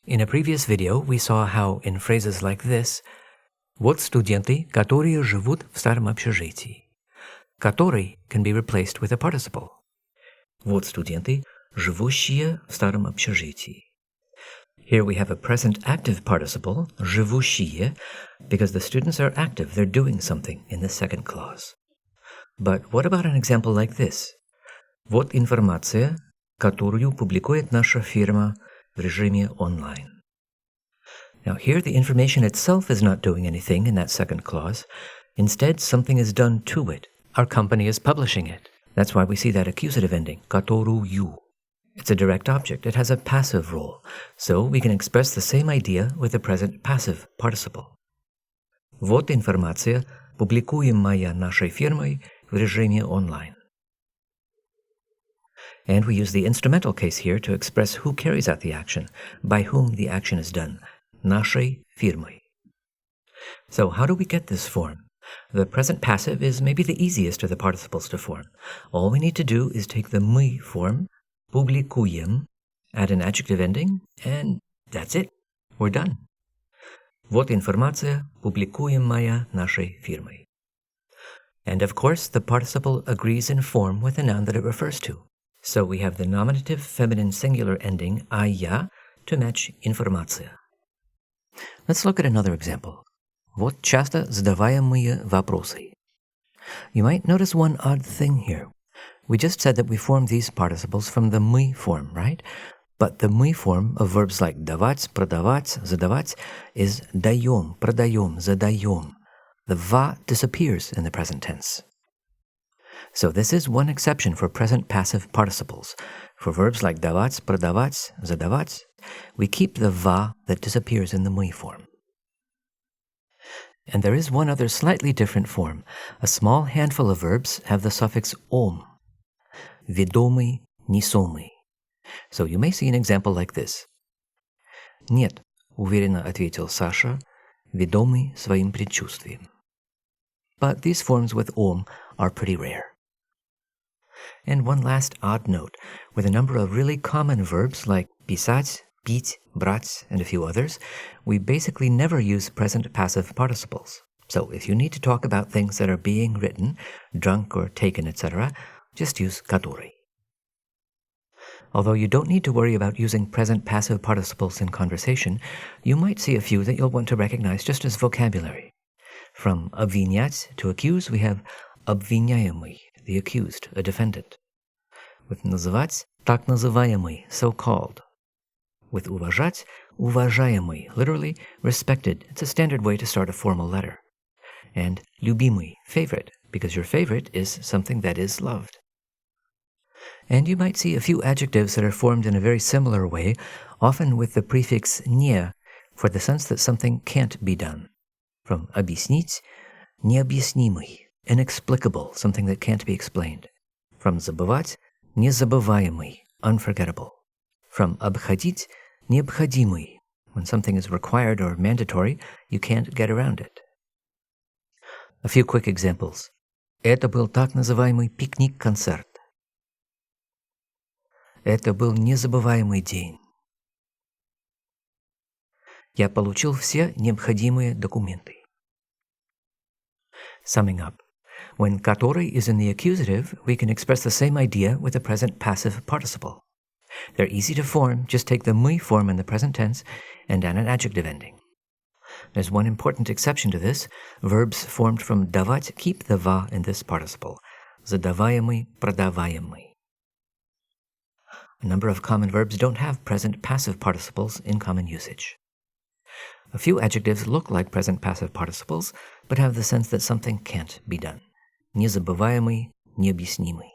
In a previous video, we saw how in phrases like this, вот студенты, которые живут в старом общежитии. Который can be replaced with a participle. Вот студенты, живущие в старом общежитии. Here we have a present active participle, живущие, because the students are active, they're doing something in the second clause. But what about an example like this? Вот информация, которую публикует наша фирма в режиме онлайн. Now here the information itself is not doing anything in that second clause. Instead, something is done to it. Our company is publishing it. That's why we see that accusative ending, которую. It's a direct object. It has a passive role. So we can express the same idea with the present passive participle. Вот информация, публикуемая нашей фирмой в режиме онлайн. And we use the instrumental case here to express who carries out the action, by whom the action is done, нашей фирмой. So how do we get this form? The present passive is maybe the easiest of the participles to form. All we need to do is take the мы form, публикуем, add an adjective ending, and that's it. We're done. Вот информация, публикуемая нашей фирмой. And of course, the participle agrees in form with the noun that it refers to. So we have the nominative feminine singular ending, я, to match информация. Let's look at another example. Вот часто задаваемые вопросы. You might notice one odd thing here. We just said that we formed these participles from the мы form, right? But the мы form of verbs like давать, продавать, задавать is даем, продаем, задаем. The va disappears in the present tense. So this is one exception for present passive participles. For verbs like давать, продавать, задавать, we keep the va that disappears in the мы form. And there is one other slightly different form. A small handful of verbs have the suffix ом. Ведомый, несомый. So you may see an example like this. Нет, уверенно ответил Саша, ведомый своим предчувствием. But these forms with ом are pretty rare. And one last odd note, with a number of really common verbs like писать, пить, брать, and a few others, we basically never use present passive participles. So if you need to talk about things that are being written, drunk or taken, etc., just use который. Although you don't need to worry about using present passive participles in conversation, you might see a few that you'll want to recognize just as vocabulary. From обвинять to accuse, we have обвиняемый, the accused, a defendant. With называть, так называемый, so-called. With уважать, уважаемый, literally respected. It's a standard way to start a formal letter. And любимый, favorite, because your favorite is something that is loved. And you might see a few adjectives that are formed in a very similar way, often with the prefix не, for the sense that something can't be done. From объяснить, необъяснимый, inexplicable, something that can't be explained. From забывать, незабываемый, unforgettable. From обходить, необходимый, when something is required or mandatory, you can't get around it. A few quick examples. Это был так называемый пикник-концерт. Это был незабываемый день. Я получил все необходимые документы. Summing up, when который is in the accusative, we can express the same idea with the present passive participle. They're easy to form, just take the мы form in the present tense and add an adjective ending. There's one important exception to this. Verbs formed from давать keep the va in this participle. Задаваемый, продаваемый. A number of common verbs don't have present passive participles in common usage. A few adjectives look like present passive participles, but have the sense that something can't be done. Незабываемый, необъяснимый.